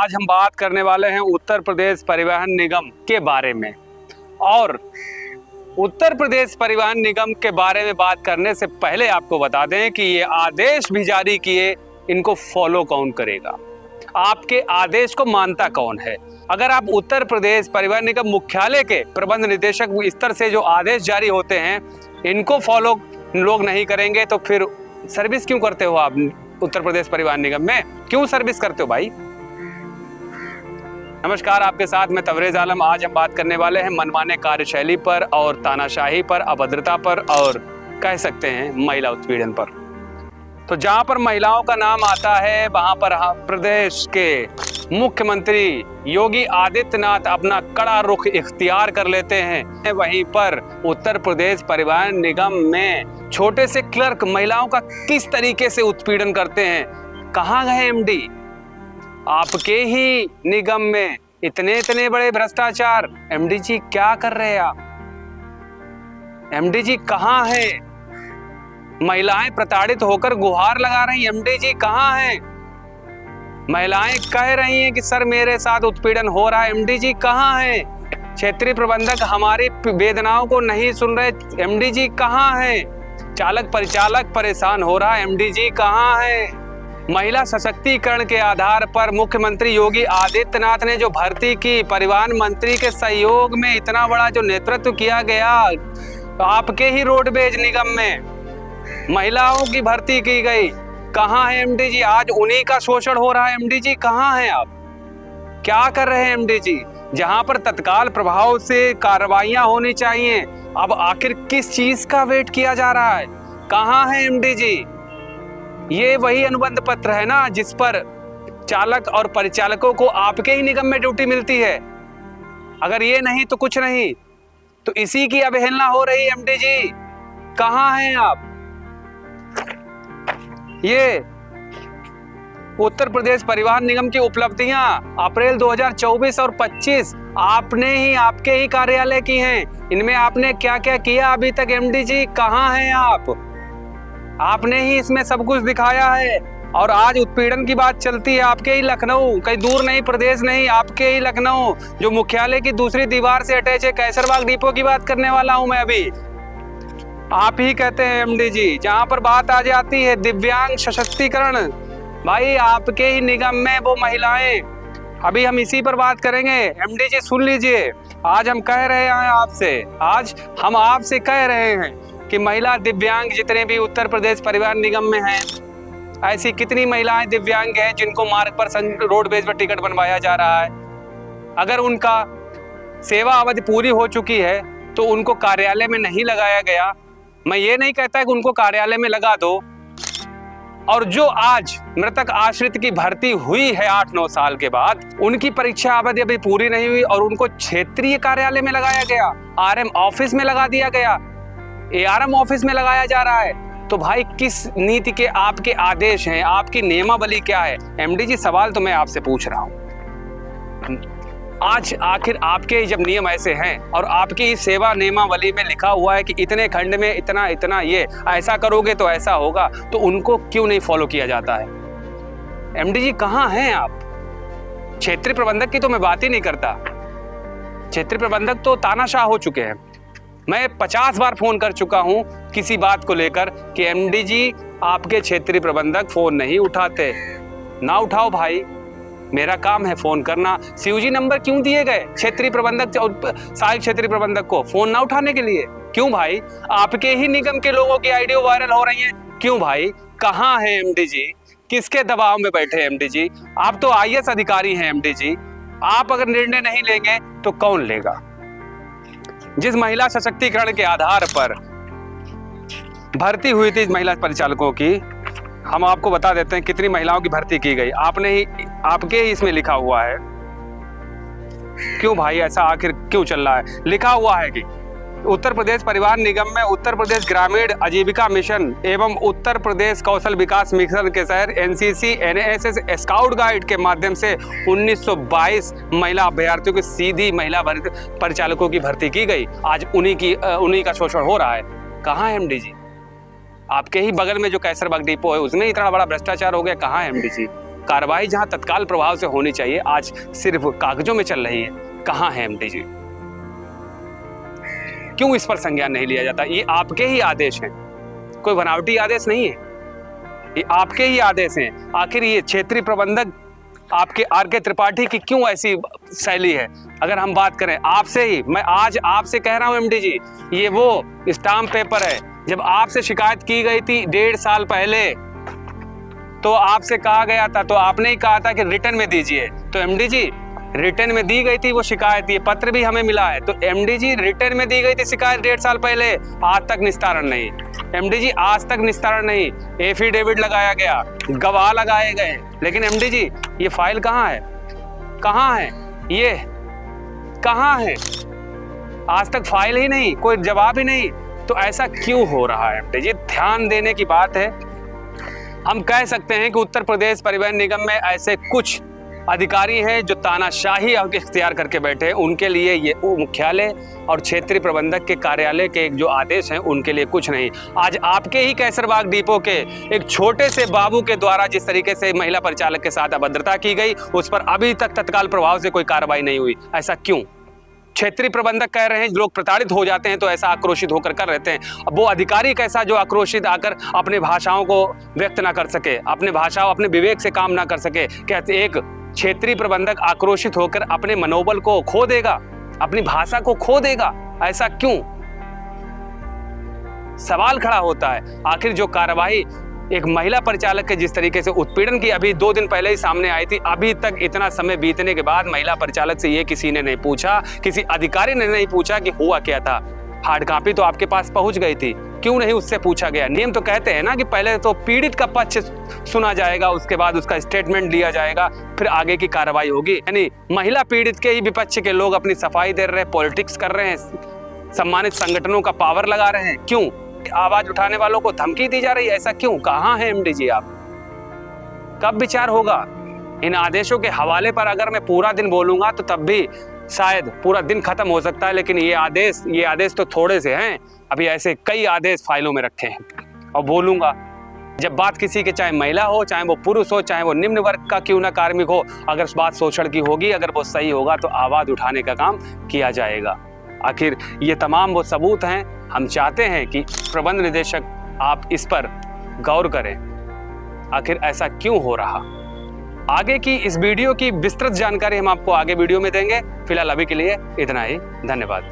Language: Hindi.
आज हम बात करने वाले हैं उत्तर प्रदेश परिवहन निगम के बारे में। और उत्तर प्रदेश परिवहन निगम के बारे में बात करने से पहले आपको बता दें कि ये आदेश भी जारी किए, इनको फॉलो कौन करेगा, आपके आदेश को मानता कौन है। अगर आप उत्तर प्रदेश परिवहन निगम मुख्यालय के प्रबंध निदेशक स्तर से जो आदेश जारी होते हैं इनको फॉलो लोग नहीं करेंगे तो फिर सर्विस क्यों करते हो आप उत्तर प्रदेश परिवहन निगम में, क्यों सर्विस करते हो भाई। नमस्कार, आपके साथ मैं तबरेज आलम। आज हम बात करने वाले हैं मनमाने कार्यशैली पर और तानाशाही पर, अभद्रता पर और कह सकते हैं महिला उत्पीड़न पर। तो जहां पर महिलाओं का नाम आता है वहां पर प्रदेश के मुख्यमंत्री योगी आदित्यनाथ अपना कड़ा रुख इख्तियार कर लेते हैं। वहीं पर उत्तर प्रदेश परिवहन निगम में छोटे से क्लर्क महिलाओं का किस तरीके से उत्पीड़न करते हैं। कहाँ गए एमडी, आपके ही निगम में इतने बड़े भ्रष्टाचार। एमडी जी क्या कर रहे हैं आप, एमडी जी कहाँ हैं। महिलाएं प्रताड़ित होकर गुहार लगा रही, एमडी जी कहाँ हैं। महिलाएं कह रही हैं कि सर मेरे साथ उत्पीड़न हो रहा है, एमडी जी कहाँ हैं। क्षेत्रीय प्रबंधक हमारी वेदनाओं को नहीं सुन रहे, एमडी जी कहाँ हैं। चालक परिचालक परेशान हो रहा है, एमडी जी कहाँ हैं। महिला सशक्तिकरण के आधार पर मुख्यमंत्री योगी आदित्यनाथ ने जो भर्ती की, परिवहन मंत्री के सहयोग में इतना बड़ा जो नेतृत्व किया गया, तो आपके ही रोडवेज निगम में महिलाओं की भर्ती की गई, कहाँ है एमडी जी। आज उन्हीं का शोषण हो रहा है, एमडी जी कहाँ हैं आप, क्या कर रहे हैं एमडी जी। जहां पर तत्काल प्रभाव से कार्रवाइयां होनी चाहिए, अब आखिर किस चीज का वेट किया जा रहा है, कहाँ है एमडी जी। ये वही अनुबंध पत्र है ना जिस पर चालक और परिचालकों को आपके ही निगम में ड्यूटी मिलती है। अगर ये नहीं तो कुछ नहीं, तो इसी की अवहेलना हो रही है एमडी जी, कहाँ हैं आप। ये उत्तर प्रदेश परिवहन निगम की उपलब्धियां अप्रैल 2024 और 25 आपने ही, आपके ही कार्यालय की हैं। इनमें आपने क्या क्या किया अभी तक एमडी जी, कहाँ हैं आप। आपने ही इसमें सब कुछ दिखाया है। और आज उत्पीड़न की बात चलती है आपके ही लखनऊ, कहीं दूर नहीं, प्रदेश नहीं, आपके ही लखनऊ जो मुख्यालय की दूसरी दीवार से अटैच है, कैसरबाग डिपो की बात करने वाला हूं मैं अभी। आप ही कहते हैं एमडी जी। जहां पर बात आ जाती है दिव्यांग सशक्तिकरण, भाई आपके ही निगम में वो महिलाएं, अभी हम इसी पर बात करेंगे। एमडी जी सुन लीजिए, आज हम कह रहे हैं आपसे, आज हम आपसे कह रहे हैं कि महिला दिव्यांग जितने भी उत्तर प्रदेश परिवहन निगम में हैं, ऐसी कितनी महिलाएं दिव्यांग हैं जिनको मार्ग पर रोडवेज पर टिकट बनवाया जा रहा है। अगर उनका सेवा अवधि पूरी हो चुकी है तो उनको कार्यालय में नहीं लगाया गया। मैं ये नहीं कहता कि उनको कार्यालय में लगा दो, और जो आज मृतक आश्रित की भर्ती हुई है 8-9 साल के बाद, उनकी परीक्षा अवधि अभी पूरी नहीं हुई और उनको क्षेत्रीय कार्यालय में लगाया गया, आरएम ऑफिस में लगा दिया गया, एआरएम ऑफिस में लगाया जा रहा है। तो भाई किस नीति के आपके आदेश हैं, आपकी नियमावली क्या है एमडी जी। सवाल तो मैं आपसे पूछ रहा हूं। आज आखिर आपके जब नियम ऐसे हैं और आपकी सेवा नियमावली में लिखा हुआ है कि इतने खंड में इतना इतना ये ऐसा करोगे तो ऐसा होगा, तो उनको क्यों नहीं फॉलो किया जाता है एमडी जी, कहाँ हैं आप। क्षेत्रीय प्रबंधक की तो मैं बात ही नहीं करता, क्षेत्रीय प्रबंधक तो तानाशाह हो चुके हैं। मैं 50 बार फोन कर चुका हूं किसी बात को लेकर कि एमडी जी आपके क्षेत्रीय प्रबंधक फोन नहीं उठाते। ना उठाओ भाई, मेरा काम है फोन करना। सीयूजी नंबर क्यों दिए गए क्षेत्रीय प्रबंधक और सहायक क्षेत्रीय प्रबंधक को फोन ना उठाने के लिए, क्यों भाई। आपके ही निगम के लोगों की आईडियो वायरल हो रही है, क्यों भाई। कहाँ है एमडी जी, किसके दबाव में बैठे हैं एमडी जी। आप तो आईएएस अधिकारी हैं एमडी जी, आप अगर निर्णय नहीं लेंगे तो कौन लेगा। जिस महिला सशक्तिकरण के आधार पर भर्ती हुई थी महिला परिचालकों की, हम आपको बता देते हैं कितनी महिलाओं की भर्ती की गई। आपने ही, आपके ही इसमें लिखा हुआ है। क्यों भाई ऐसा आखिर क्यों चल रहा है। लिखा हुआ है कि उत्तर प्रदेश परिवहन निगम में उत्तर प्रदेश ग्रामीण आजीविका मिशन एवं उत्तर प्रदेश कौशल विकास मिशन के तहत एनसीसी एनएसएस स्काउट गाइड के माध्यम से 1922 महिला अभ्यर्थियों की सीधी महिला परिचालकों की भर्ती की गई। आज उन्हीं का शोषण हो रहा है। कहाँ है एमडी जी। आपके ही बगल में जो कैसरबाग डिपो है उसमें इतना बड़ा भ्रष्टाचार हो गया, कहाँ है एमडी जी। कार्रवाई जहां तत्काल प्रभाव से होनी चाहिए आज सिर्फ कागजों में चल रही है। कहां है एमडी जी? क्यों इस पर संज्ञान नहीं लिया जाता? ये आपके ही आदेश हैं, कोई बनावटी आदेश नहीं है, ये आपके ही आदेश हैं। आखिर ये क्षेत्रीय प्रबंधक आपके आर.के. त्रिपाठी की क्यों ऐसी शैली है? अगर हम बात करें आपसे ही, मैं आज आपसे कह रहा हूं एमडी जी, ये वो स्टाम्प पेपर है। जब आपसे शिकायत की गई थी 1.5 साल पहले, तो आपसे कहा गया था, तो आपने ही कहा था कि रिटर्न में दीजिए। तो एमडी जी रिटर्न में दी गई थी वो शिकायत, ये पत्र भी हमें मिला है। तो एमडी जी रिटर्न में दी गई थी शिकायत 1.5 साल पहले, आज तक निस्तारण नहीं। एमडी जी आज तक निस्तारण नहीं, एफिडेविट लगाया गया, गवाह लगाए गए, लेकिन एमडी जी ये फाइल कहाँ है? कहाँ है ये? कहाँ है? आज तक फाइल ही नहीं, कोई जवाब ही नहीं। तो ऐसा क्यों हो रहा है एमडी जी? ध्यान देने की बात है। हम कह सकते हैं कि उत्तर प्रदेश परिवहन निगम में ऐसे कुछ अधिकारी हैं जो तानाशाही इख्तियार करके बैठे हैं। उनके लिए ये मुख्यालय और क्षेत्रीय प्रबंधक के कार्यालय के जो आदेश हैं उनके लिए कुछ नहीं। आज आपके ही कैसरबाग डिपो के एक छोटे से बाबू के द्वारा जिस तरीके से महिला परिचालक के साथ अभद्रता की गई, उस पर अभी तक तत्काल प्रभाव से कोई कार्रवाई नहीं हुई। ऐसा क्यों? क्षेत्रीय प्रबंधक कह रहे हैं लोग प्रताड़ित हो जाते हैं तो ऐसा आक्रोशित होकर कर रहते हैं। अब वो अधिकारी कैसा जो आक्रोशित आकर अपने भाषाओं को व्यक्त ना कर सके, अपने भाषाओं अपने विवेक से काम ना कर सके? क्या एक क्षेत्रीय प्रबंधक आक्रोशित होकर अपने मनोबल को खो देगा, अपनी भाषा को खो देगा? ऐसा क्यों? सवाल खड़ा होता है। आखिर जो कार्रवाई एक महिला परिचालक के जिस तरीके से उत्पीड़न की अभी 2 दिन पहले ही सामने आई थी, अभी तक इतना समय बीतने के बाद महिला परिचालक से ये किसी ने नहीं पूछा, किसी अधिकारी ने नहीं पूछा कि हुआ क्या था। हार्ड कॉपी तो आपके पास पहुंच गई थी, क्यों नहीं उससे पूछा गया? नियम तो कहते हैं ना कि पहले तो पीड़ित का पक्ष सुना जाएगा, उसके बाद उसका स्टेटमेंट लिया जाएगा, फिर आगे की कार्रवाई होगी। यानी महिला पीड़ित के ही विपक्ष के लोग अपनी सफाई दे रहे हैं, पॉलिटिक्स कर रहे हैं, सम्मानित संगठनों का पावर लगा रहे हैं। क्यों? आवाज उठाने वालों को धमकी दी जा रही है। ऐसा क्यों? कहां है एमडी जी आप? कब विचार होगा? इन आदेशों के हवाले पर अगर मैं पूरा दिन बोलूंगा तो तब भी शायद पूरा दिन खत्म हो सकता है, लेकिन ये आदेश तो थोड़े से हैं। अभी ऐसे कई आदेश फाइलों में रखे हैं और बोलूंगा। जब बात किसी के, चाहे महिला हो, चाहे वो पुरुष हो, चाहे वो निम्न वर्ग का क्यों ना कार्मिक हो, अगर बात शोषण की होगी, अगर वो सही होगा तो आवाज उठाने का काम किया जाएगा। आखिर ये तमाम वो सबूत हैं। हम चाहते हैं कि प्रबंध निदेशक आप इस पर गौर करें, आखिर ऐसा क्यों हो रहा। आगे की इस वीडियो की विस्तृत जानकारी हम आपको आगे वीडियो में देंगे। फिलहाल अभी के लिए इतना ही, धन्यवाद।